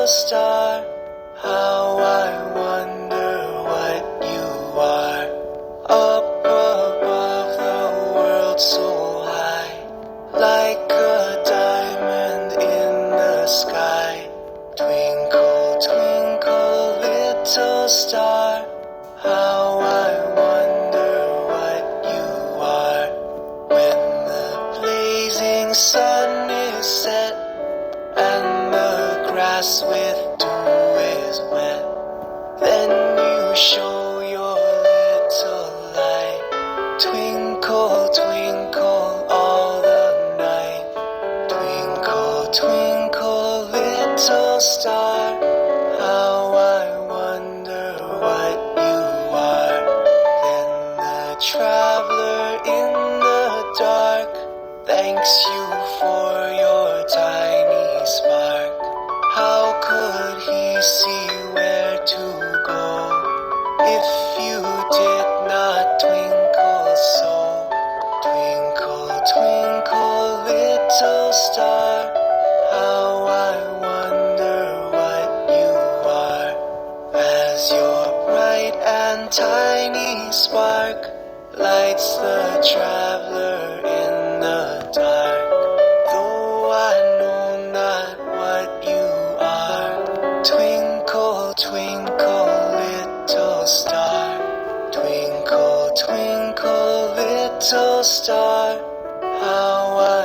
star, how I wonder what you are. Up above the world so high, like a diamond in the sky. Twinkle, twinkle, little star, how I wonder what you are. When the blazing sun is set and the grass with dew is wet, then you show your little light. Twinkle, twinkle all the night. Twinkle, twinkle, little star, how I wonder what you are. Then the traveler in the dark thanks you for your tiny spark. How could he see where to go if you did not twinkle so? Twinkle, twinkle, little star, how I wonder what you are. As your bright and tiny spark lights the traveler in the dark, though I know not what you are. Twinkle, twinkle, little star. Twinkle, twinkle, little star, how I